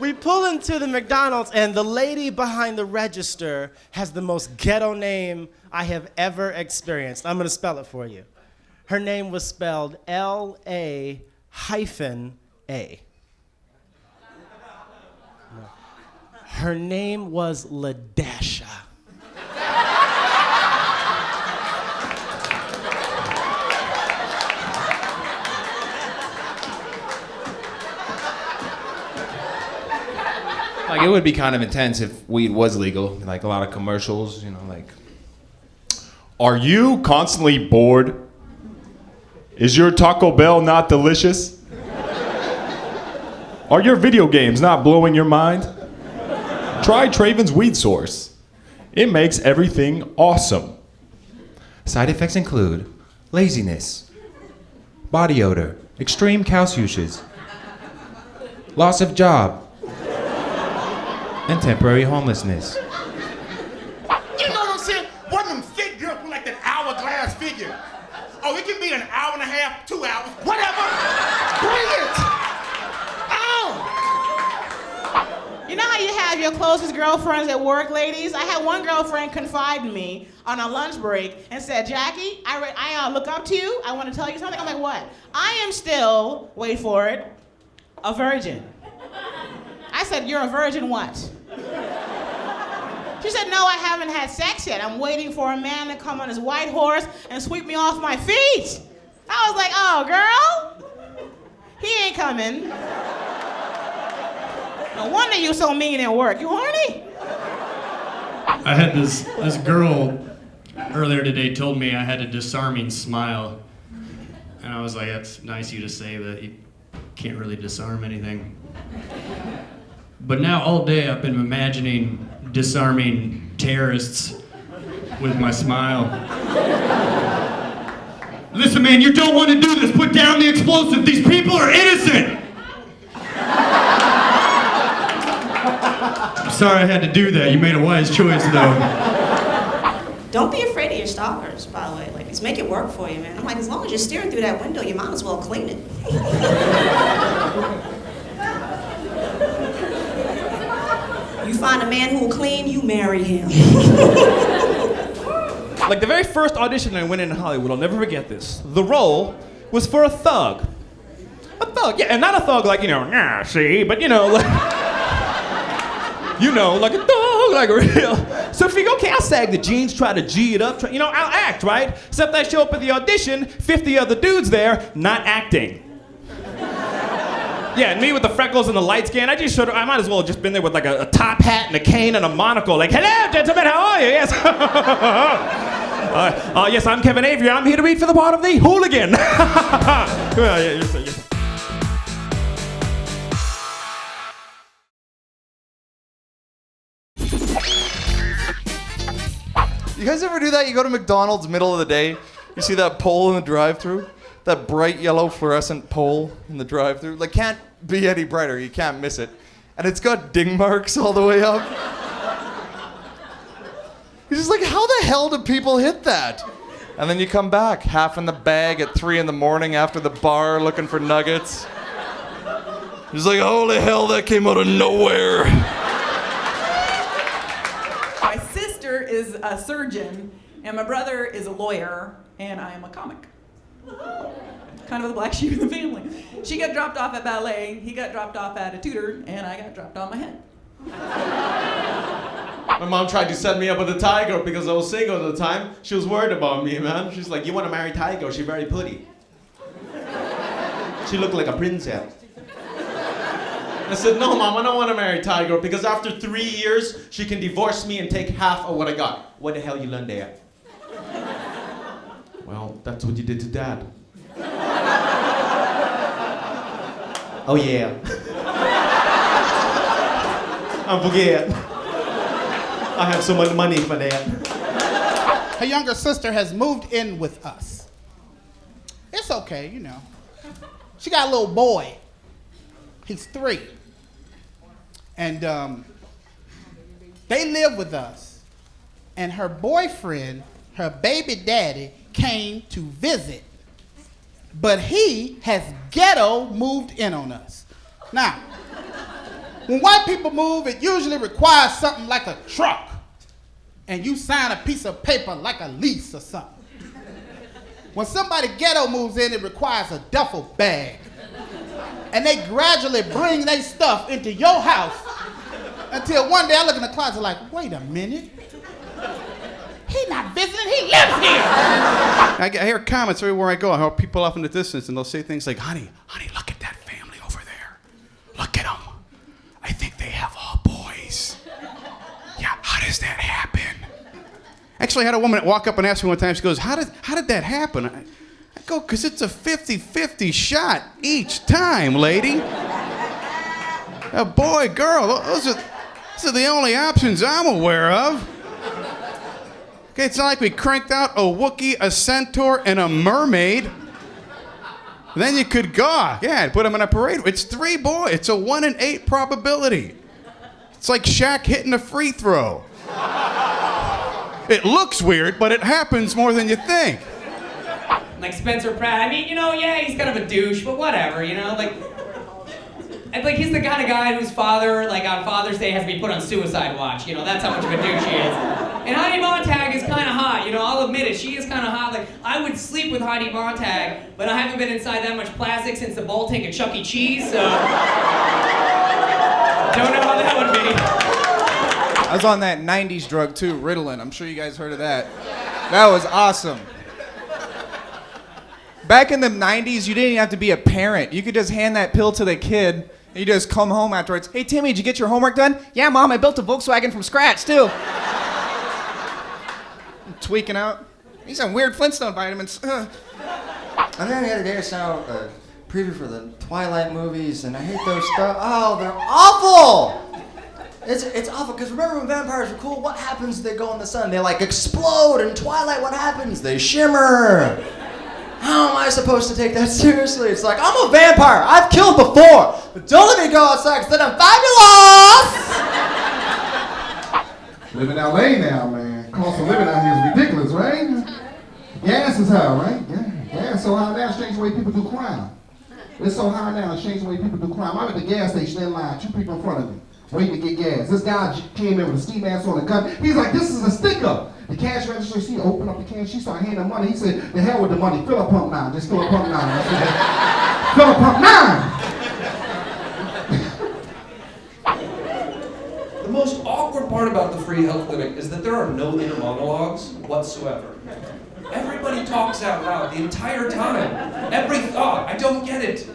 We pull into the McDonald's, and the lady behind the register has the most ghetto name I have ever experienced. I'm gonna spell it for you. Her name was spelled L-A-A. Her name was Ladasha. Like, it would be kind of intense if weed was legal. Like, a lot of commercials, you know, like, are you constantly bored? Is your Taco Bell not delicious? Are your video games not blowing your mind? Try Traven's Weed Source. It makes everything awesome. Side effects include laziness, body odor, extreme calciuses, loss of job, and temporary homelessness. You know what I'm saying? One of them fit girls with like that hourglass figure. Oh, it can be an hour and a half, 2 hours, whatever. Bring it. Oh. You know how you have your closest girlfriends at work, ladies? I had one girlfriend confide in me on a lunch break and said, Jackie, I look up to you. I want to tell you something. I'm like, what? I am still, wait for it, a virgin. I said, you're a virgin what? She said, no, I haven't had sex yet. I'm waiting for a man to come on his white horse and sweep me off my feet. I was like, oh, girl, he ain't coming. No wonder you so mean at work. You horny? I had this girl earlier today told me I had a disarming smile. And I was like, that's nice of you to say, but you can't really disarm anything. But now all day I've been imagining disarming terrorists with my smile. Listen, man, you don't want to do this. Put down the explosive. These people are innocent. I'm sorry I had to do that. You made a wise choice, though. Don't be afraid of your stalkers, by the way. Like, just make it work for you, man. I'm like, as long as you're staring through that window, you might as well clean it. You find a man who will clean, you marry him. Like, the very first audition I went in Hollywood, I'll never forget this. The role was for a thug. A thug, yeah, and not a thug like, you know, nah, see, but you know, like, like a thug, like a real. So if you go, okay, I'll sag the jeans, try to G it up, I'll act, right? Except I show up at the audition, 50 other dudes there, not acting. Yeah, and me with the freckles and the light skin, I might as well have just been there with like a top hat and a cane and a monocle, like, hello, gentlemen, how are you? Yes. Yes, I'm Kevin Avery. I'm here to read for the part of the hooligan. You guys ever do that? You go to McDonald's middle of the day, you see that pole in the drive-thru? That bright yellow fluorescent pole in the drive-thru? Like, can't be any brighter, you can't miss it. And it's got ding marks all the way up. You're just like, how the hell do people hit that? And then you come back, half in the bag at 3 in the morning after the bar looking for nuggets. You're just like, holy hell, that came out of nowhere. My sister is a surgeon, and my brother is a lawyer, and I am a comic. Kind of the black sheep of the family. She got dropped off at ballet, he got dropped off at a tutor, and I got dropped on my head. My mom tried to set me up with a Thai girl because I was single at the time. She was worried about me, man. She's like, you want to marry Thai girl? She's very pretty. She looked like a princess. I said, no, Mom, I don't want to marry Thai girl because after 3 years, she can divorce me and take half of what I got. What the hell you learned there? Well, that's what you did to Dad. Oh, yeah. I forget. I have so much money for that. Her younger sister has moved in with us. It's okay, She got a little boy. He's 3. And they live with us. And her boyfriend, her baby daddy, came to visit. But he has ghetto moved in on us. Now, When white people move, it usually requires something like a truck. And you sign a piece of paper like a lease or something. When somebody ghetto moves in, it requires a duffel bag. And they gradually bring their stuff into your house until one day I look in the closet like, wait a minute. He not visiting, he lives here. I hear comments everywhere I go. I hear people off in the distance, and they'll say things like, honey, look at that family over there. Look at them. I think they have all boys. Yeah, how does that happen? Actually, I had a woman walk up and ask me one time, she goes, how did that happen? I go, because it's a 50-50 shot each time, lady. A boy, girl, those are the only options I'm aware of. Okay, it's not like we cranked out a Wookiee, a centaur, and a mermaid. Then you could go. Yeah, put them in a parade. It's 3 boys. It's a 1 in 8 probability. It's like Shaq hitting a free throw. It looks weird, but it happens more than you think. Like Spencer Pratt. I mean, yeah, he's kind of a douche, but whatever, Like he's the kind of guy whose father, like on Father's Day, has to be put on suicide watch. That's how much of a douche he is. And Heidi Montag is kind of hot. I'll admit it. She is kind of hot. Like I would sleep with Heidi Montag, but I haven't been inside that much plastic since the bowl tank at Chuck E. Cheese. So don't know how that would be. I was on that 90s drug too, Ritalin. I'm sure you guys heard of that. That was awesome. Back in the 90s, you didn't even have to be a parent. You could just hand that pill to the kid, and you just come home afterwards. Hey, Timmy, did you get your homework done? Yeah, Mom, I built a Volkswagen from scratch, too. I'm tweaking out. These are weird Flintstone vitamins. And then the other day I saw a preview for the Twilight movies, and I hate those stuff. Oh, they're awful! It's awful, because remember when vampires were cool? What happens? They go in the sun. They like explode. In Twilight, what happens? They shimmer. How am I supposed to take that seriously? It's like, I'm a vampire. I've killed before. But don't let me go outside, because then I'm fabulous! Live in LA now, man. Cost of living out here is ridiculous, right? Gas is high, right? Yeah. Gas so high now, it's changed the way people do crime. It's so high now, it's changed the way people do crime. I'm at the gas station in line, 2 people in front of me, waiting to get gas. This guy came in with a ski mask on and gun. He's like, this is a sticker. The cash register, she opened up the cash, she started handing money. He said, the hell with the money, fill up pump 9. Just fill up pump 9. I said, fill up pump 9! The most awkward part about the free health clinic is that there are no inner monologues whatsoever. Everybody talks out loud the entire time. Every thought. I don't get it.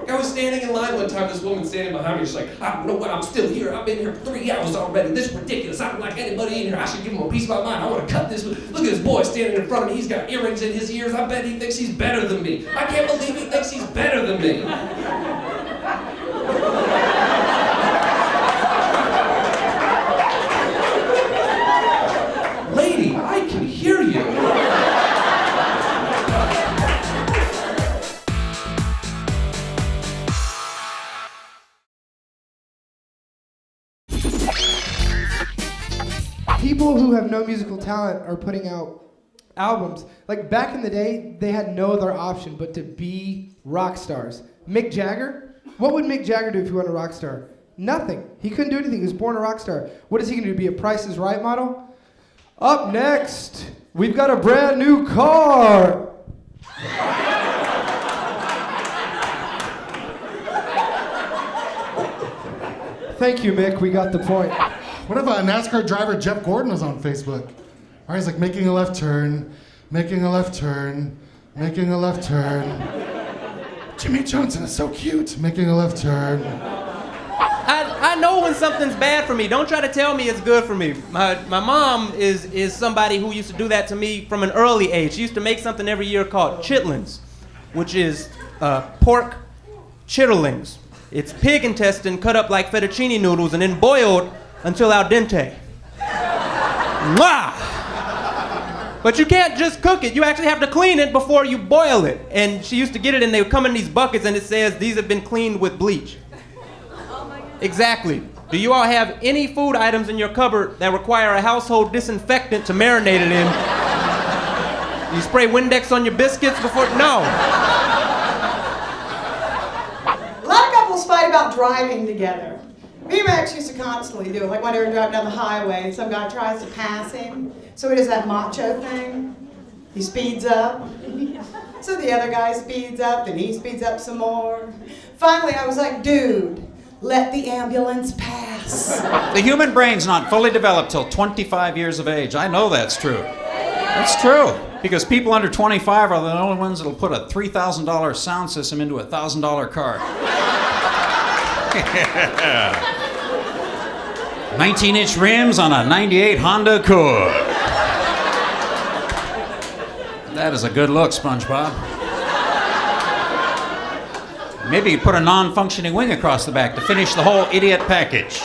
I was standing in line one time, this woman standing behind me, she's like, I don't know why I'm still here. I've been here for 3 hours already. This is ridiculous. I don't like anybody in here. I should give him a piece of my mind. I want to cut this. Look at this boy standing in front of me. He's got earrings in his ears. I bet he thinks he's better than me. I can't believe he thinks he's better than me. Lady, I can hear you. People who have no musical talent are putting out albums. Like back in the day, they had no other option but to be rock stars. Mick Jagger? What would Mick Jagger do if he wasn't a rock star? Nothing. He couldn't do anything. He was born a rock star. What is he going to do? Be a Price is Right model? Up next, we've got a brand new car. Thank you, Mick. We got the point. What if NASCAR driver Jeff Gordon was on Facebook? All right, he's like making a left turn, making a left turn, making a left turn. Jimmy Johnson is so cute, making a left turn. I know when something's bad for me. Don't try to tell me it's good for me. My mom is somebody who used to do that to me from an early age. She used to make something every year called chitlins, which is pork chitterlings. It's pig intestine cut up like fettuccine noodles and then boiled until al dente. Mwah! But you can't just cook it. You actually have to clean it before you boil it. And she used to get it and they would come in these buckets and it says these have been cleaned with bleach. Exactly. Do you all have any food items in your cupboard that require a household disinfectant to marinate it in? You spray Windex on your biscuits before? No. A lot of couples fight about driving together. Me and Max used to constantly do it, like when they were driving down the highway and some guy tries to pass him. So he does that macho thing. He speeds up. So the other guy speeds up and he speeds up some more. Finally, I was like, dude, let the ambulance pass. The human brain's not fully developed till 25 years of age. I know that's true. That's true. Because people under 25 are the only ones that'll put a $3,000 sound system into a $1,000 car. 19-inch rims on a 98 Honda Accord. That is a good look, SpongeBob. Maybe you put a non-functioning wing across the back to finish the whole idiot package.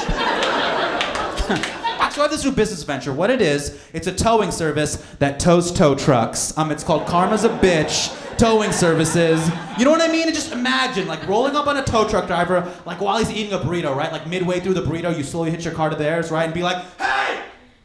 So I have this new business venture. What it is, it's a towing service that tows tow trucks. It's called Karma's a Bitch Towing Services. You know what I mean? And just imagine, like, rolling up on a tow truck driver, like, while he's eating a burrito, right? Like, midway through the burrito, you slowly hitch your car to theirs, right? And be like, hey,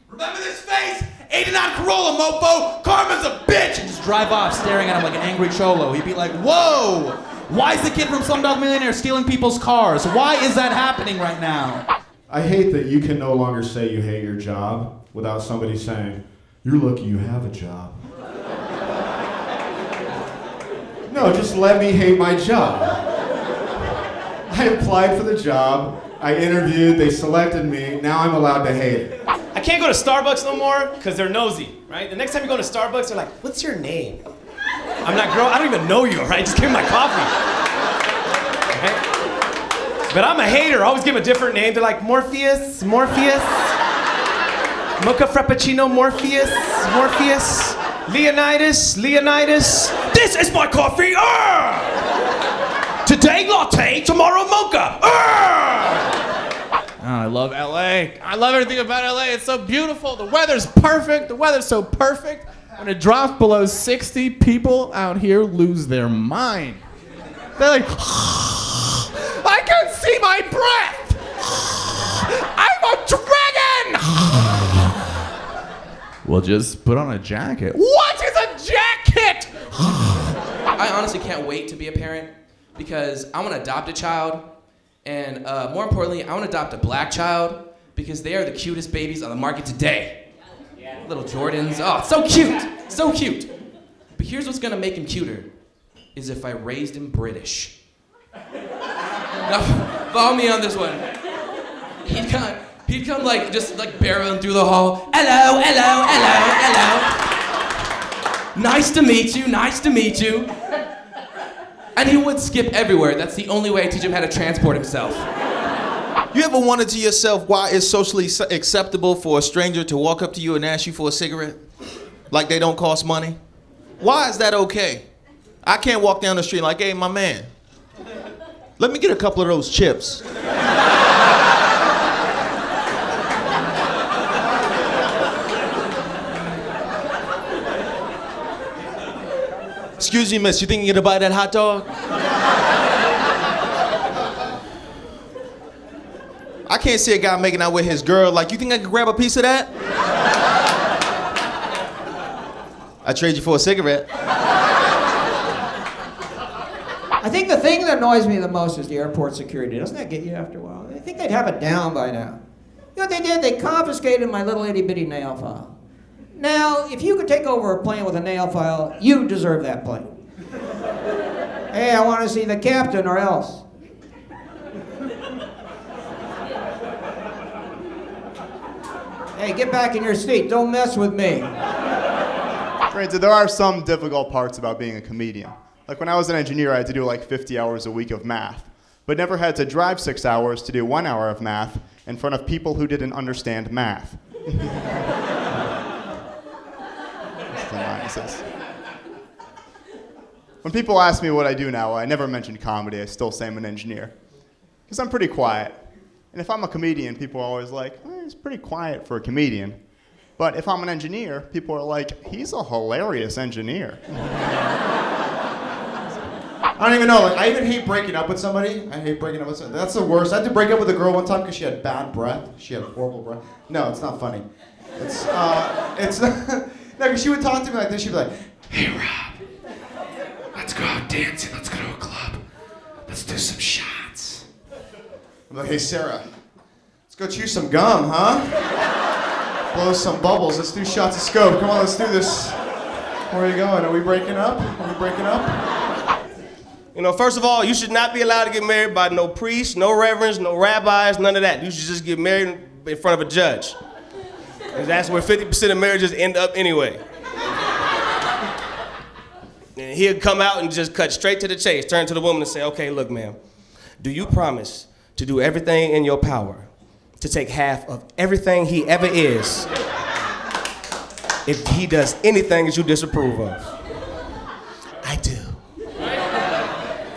remember this face? 89 Corolla, mofo! Karma's a bitch! And just drive off, staring at him like an angry cholo. He'd be like, whoa! Why is the kid from Slumdog Millionaire stealing people's cars? Why is that happening right now? I hate that you can no longer say you hate your job without somebody saying, you're lucky you have a job. No, just let me hate my job. I applied for the job, I interviewed, they selected me, now I'm allowed to hate it. I can't go to Starbucks no more because they're nosy, right? The next time you go to Starbucks, they're like, what's your name? I'm like, girl, I don't even know you, right? Just give me my coffee. Right? But I'm a hater. I always give a different name. They're like, Morpheus, Mocha Frappuccino, Morpheus, Leonidas. This is my coffee. Today latte, tomorrow mocha. I love LA. I love everything about LA. It's so beautiful. The weather's perfect. The weather's so perfect. When it drops below 60, people out here lose their mind. They're like, I can see my breath. I'm a dragon. Well, just put on a jacket. What is a jacket? I honestly can't wait to be a parent because I want to adopt a child. And more importantly, I want to adopt a black child because they are the cutest babies on the market today. Little Jordans. Oh, so cute. So cute. But here's what's going to make him cuter is if I raised him British. Now, follow me on this one. He'd come like, just like barreling through the hall. Hello. Nice to meet you. And he would skip everywhere. That's the only way I teach him how to transport himself. You ever wondered to yourself why it's socially acceptable for a stranger to walk up to you and ask you for a cigarette? Like they don't cost money? Why is that okay? I can't walk down the street like, hey, my man, let me get a couple of those chips. Excuse me, miss, you think you're gonna buy that hot dog? I can't see a guy making out with his girl like, you think I can grab a piece of that? I trade you for a cigarette. I think the thing that annoys me the most is the airport security. Doesn't that get you after a while? I think they'd have it down by now. You know what they did? They confiscated my little itty-bitty nail file. Now, if you could take over a plane with a nail file, you deserve that plane. Hey, I want to see the captain or else. Hey, get back in your seat. Don't mess with me. Granted, there are some difficult parts about being a comedian. Like when I was an engineer, I had to do like 50 hours a week of math, but never had to drive 6 hours to do 1 hour of math in front of people who didn't understand math. That's the nicest. When people ask me what I do now, I never mention comedy. I still say I'm an engineer. Because I'm pretty quiet. And if I'm a comedian, people are always like, he's pretty quiet for a comedian. But if I'm an engineer, people are like, he's a hilarious engineer. I don't even know. Like, I even hate breaking up with somebody. I hate breaking up with somebody. That's the worst. I had to break up with a girl one time because she had bad breath. She had horrible breath. No, it's not funny. It's no, because she would talk to me like this. She'd be like, hey, Rob, let's go out dancing. Let's go to a club. Let's do some shots. I'm like, hey, Sarah, go chew some gum, huh? Blow some bubbles. Let's do shots of scope. Come on, let's do this. Where are you going? Are we breaking up? Are we breaking up? You know, first of all, you should not be allowed to get married by no priests, no reverends, no rabbis, none of that. You should just get married in front of a judge. Because that's where 50% of marriages end up anyway. And he'll come out and just cut straight to the chase, turn to the woman and say, okay, look, ma'am, do you promise to do everything in your power to take half of everything he ever is if he does anything that you disapprove of? I do.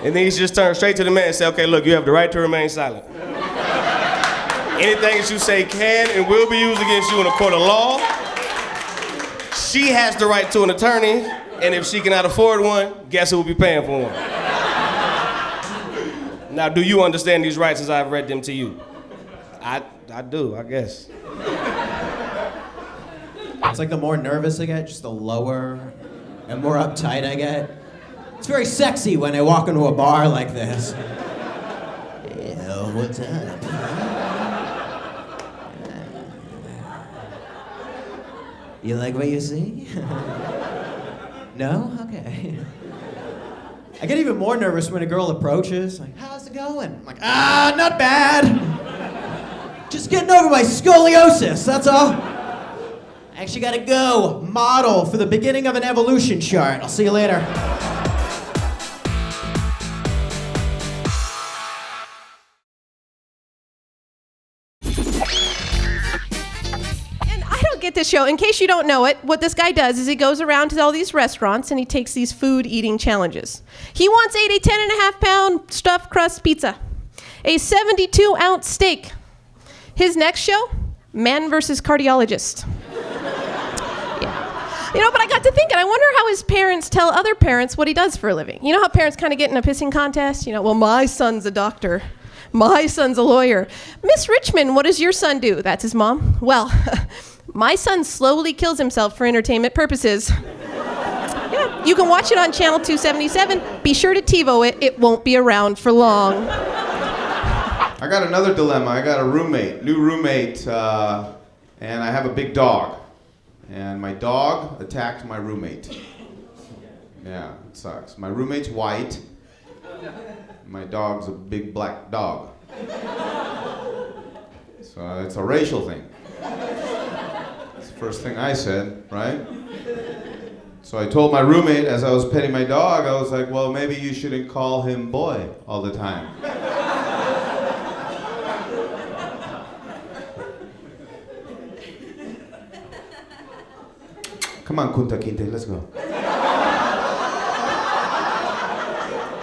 And then he just turns straight to the man and say, okay, look, you have the right to remain silent. Anything that you say can and will be used against you in a court of law. She has the right to an attorney, and if she cannot afford one, guess who will be paying for one? Now, do you understand these rights as I've read them to you? I do, I guess. It's like the more nervous I get, just the lower and more uptight I get. It's very sexy when I walk into a bar like this. Yo, what's up? You like what you see? No? Okay. I get even more nervous when a girl approaches. Like, how's it going? I'm like, not bad. Just getting over my scoliosis, that's all. I actually gotta go model for the beginning of an evolution chart. I'll see you later. Get this show. In case you don't know it, what this guy does is he goes around to all these restaurants and he takes these food eating challenges. He once ate a 10.5-pound stuffed crust pizza, a 72-ounce steak. His next show, Man versus Cardiologist. Yeah. You know, but I got to thinking, I wonder how his parents tell other parents what he does for a living. You know how parents kind of get in a pissing contest? You know, well, my son's a doctor. My son's a lawyer. Miss Richmond, what does your son do? That's his mom. Well, my son slowly kills himself for entertainment purposes. Yeah, you can watch it on channel 277. Be sure to TiVo it. It won't be around for long. I got another dilemma. I got a new roommate, and I have a big dog. And my dog attacked my roommate. Yeah, it sucks. My roommate's white. My dog's a big black dog. So it's a racial thing. It's the first thing I said, right? So I told my roommate as I was petting my dog, I was like, well, maybe you shouldn't call him boy all the time. Come on, Kunta Kinte, let's go.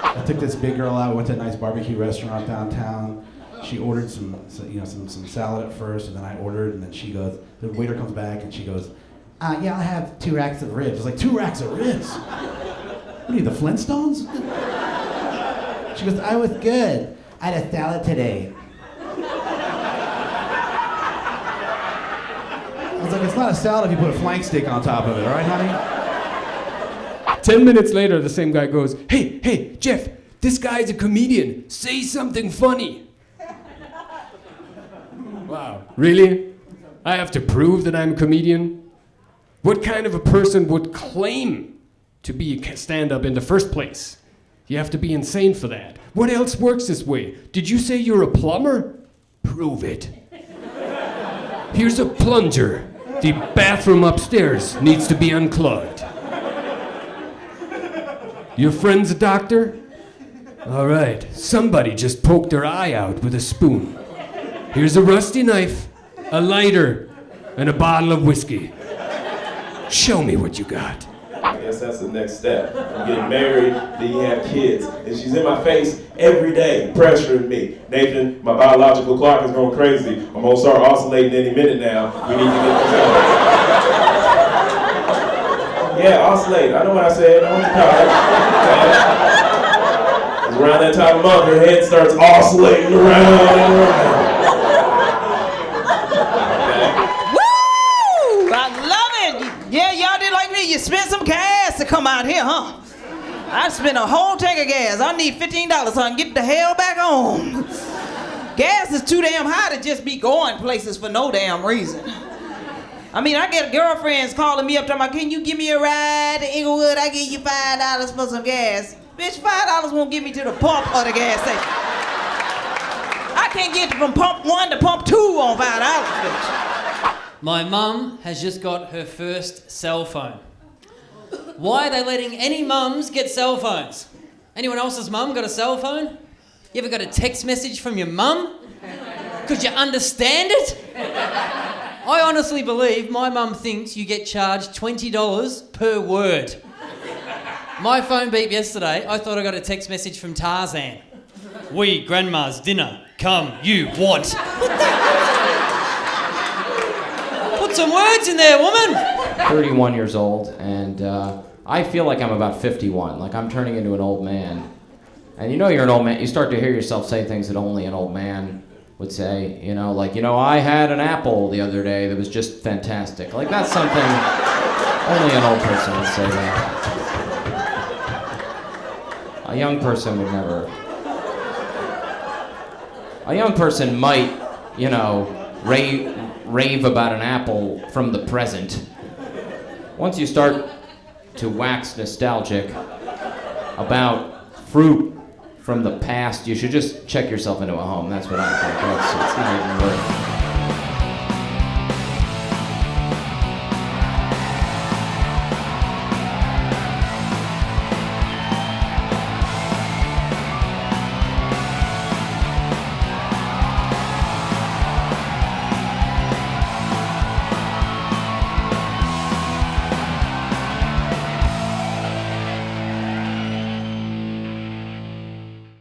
I took this big girl out. We went to a nice barbecue restaurant downtown. She ordered some salad at first, and then I ordered, and then she goes, the waiter comes back, and she goes, yeah, I'll have 2 racks of ribs. I was like, 2 racks of ribs? What are you, the Flintstones? She goes, I was good. I had a salad today. I was like, it's not a salad if you put a flank steak on top of it, all right, honey? 10 minutes later, the same guy goes, hey, Jeff, this guy's a comedian. Say something funny. Wow, really? I have to prove that I'm a comedian? What kind of a person would claim to be a stand-up in the first place? You have to be insane for that. What else works this way? Did you say you're a plumber? Prove it. Here's a plunger. The bathroom upstairs needs to be unclogged. Your friend's a doctor? All right, somebody just poked their eye out with a spoon. Here's a rusty knife, a lighter, and a bottle of whiskey. Show me what you got. I guess that's the next step. I'm getting married, then you have kids. And she's in my face every day, pressuring me. Nathan, my biological clock is going crazy. I'm going to start oscillating any minute now. We need to get this out. Yeah, oscillate. I know what I said. I went to college. It's around that time of month, her head starts oscillating around and around. Yeah, y'all did like me. You spent some gas to come out here, huh? I spent a whole tank of gas. I need $15 so I can get the hell back home. Gas is too damn high to just be going places for no damn reason. I mean, I get girlfriends calling me up talking about, can you give me a ride to Inglewood? I give you $5 for some gas. Bitch, $5 won't get me to the pump or the gas station. I can't get from pump 1 to pump 2 on $5, bitch. My mum has just got her first cell phone. Why are they letting any mums get cell phones? Anyone else's mum got a cell phone? You ever got a text message from your mum? Could you understand it? I honestly believe my mum thinks you get charged $20 per word. My phone beeped yesterday. I thought I got a text message from Tarzan. We, grandma's dinner. Come, you want. Put some words in there, woman. 31 years old, and I feel like I'm about 51. Like I'm turning into an old man. And you know you're an old man. You start to hear yourself say things that only an old man would say. You know, like, you know, I had an apple the other day that was just fantastic. Like that's something only an old person would say that. A young person would never. A young person might, you know, rave about an apple from the present. Once you start to wax nostalgic about fruit from the past, you should just check yourself into a home. That's what I think. It's not even worth it.